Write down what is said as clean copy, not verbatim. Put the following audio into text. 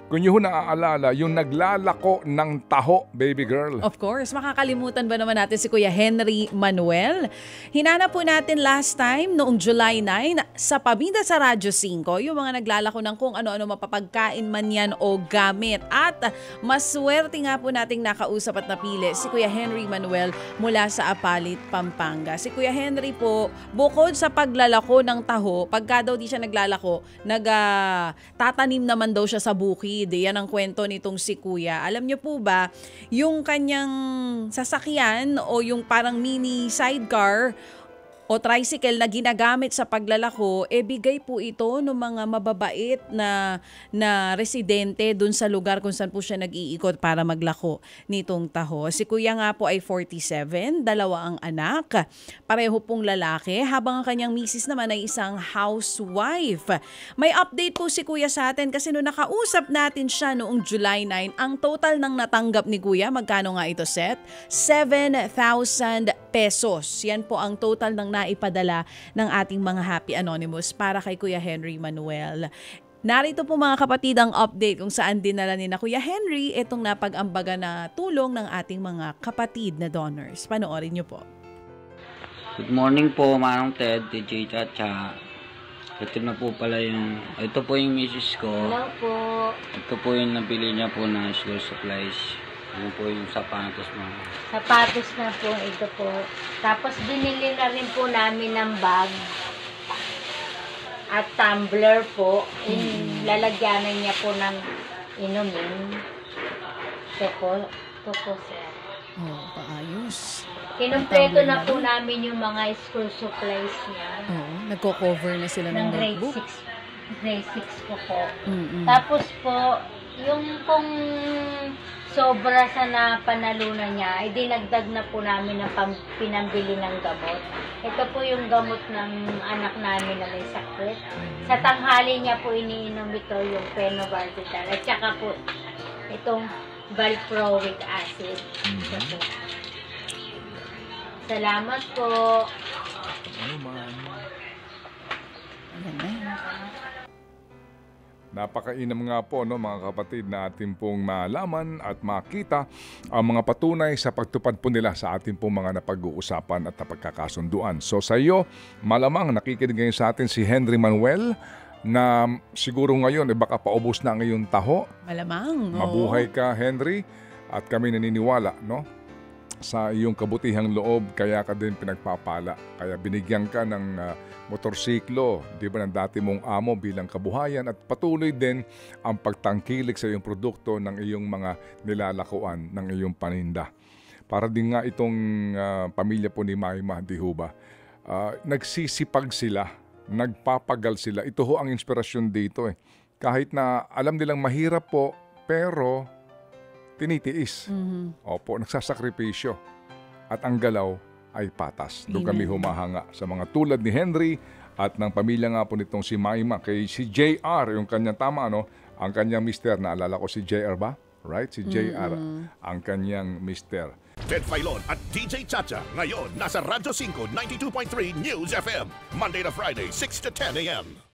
Kung nyo naaalala, yung naglalako ng taho, baby girl. Of course, makakalimutan ba naman natin si Kuya Henry Manuel? Hinanap po natin last time noong July 9 sa Pabida sa Radyo 5, yung mga naglalako ng kung ano-ano mapapagkain man yan o gamit. At maswerte nga po nating nakausap at napili si Kuya Henry Manuel mula sa Apalit, Pampanga. Si Kuya Henry po, bukod sa paglalako ng taho, pagka daw di siya naglalako, tatanim naman daw siya sa bukid. Yan ang kwento nitong si Kuya. Alam niyo po ba, yung kanyang sasakyan o yung parang mini sidecar o tricycle na ginagamit sa paglalako, bigay po ito ng mga mababait na residente dun sa lugar kung saan po siya nag-iikot para maglako nitong taho. Si Kuya nga po ay 47, dalawa ang anak, pareho pong lalaki, habang ang kanyang misis naman ay isang housewife. May update po si Kuya sa atin kasi nung nakausap natin siya noong July 9, ang total ng natanggap ni Kuya, magkano nga ito, Seth? 7,000 pesos. Yan po ang total ng naipadala ng ating mga Happy Anonymous para kay Kuya Henry Manuel. Narito po mga kapatid ang update kung saan dinala ni na Kuya Henry itong napag-ambaga na tulong ng ating mga kapatid na donors. Panoorin niyo po. Good morning po, Manong Ted, DJ Chacha. Ito na po pala ito po yung misis ko. Hello po. Ito po yung nabili niya po na school supplies. Ano po yung sapatos mo? Sapatos na po ito po. Tapos binili na rin po namin ng bag at tumbler po. Lalagyanan niya po ng inumin. Ito po sir. Oh, paayos. Kinumpleto na po namin yung mga school supplies niya. Oo, nagko-cover na sila ng Grade notebook. 6. Grade 6 po. Tapos po, yung pong sobra sa napanalunan niya, ay dinagdag na po namin ng pinambili ng gamot. Ito po yung gamot ng anak namin na may sakit. Sa tanghali niya po iniinom ito yung phenobarbital. At saka po itong valproic acid. Ito po. Salamat po. Napakainam nga po, no, mga kapatid, na ating pong malaman at makita ang mga patunay sa pagtupad po nila sa ating pong mga napag-uusapan at napagkakasunduan. So sa iyo, malamang nakikinig ngayon sa atin si Henry Manuel na siguro ngayon baka paubos na ang iyong taho. Malamang. Mabuhay ka, Henry, at kami naniniwala, no, sa iyong kabutihang loob, kaya ka din pinagpapala. Kaya binigyan ka ng motorsiklo, di ba, ng dati mong amo bilang kabuhayan, at patuloy din ang pagtangkilik sa iyong produkto ng iyong mga nilalakuan ng iyong paninda. Para din nga itong pamilya po ni Maima, di ho ba? Nagsisipag sila, nagpapagal sila. Ito ho ang inspirasyon dito eh. Kahit na alam nilang mahirap po, pero tinitiis. Opo, nagsasakripisyo. At ang galaw ay patas. Doon kami humahanga sa mga tulad ni Henry at ng pamilya nga po nitong si Maima. Kay si JR, yung kanyang tama, no? Ang kanyang mister, naalala ko si JR ba? Right? Si JR, ang kanyang mister. Ted Filon at DJ Chacha. Ngayon, nasa Radyo 5, 92.3 News FM. Monday to Friday, 6 to 10 a.m.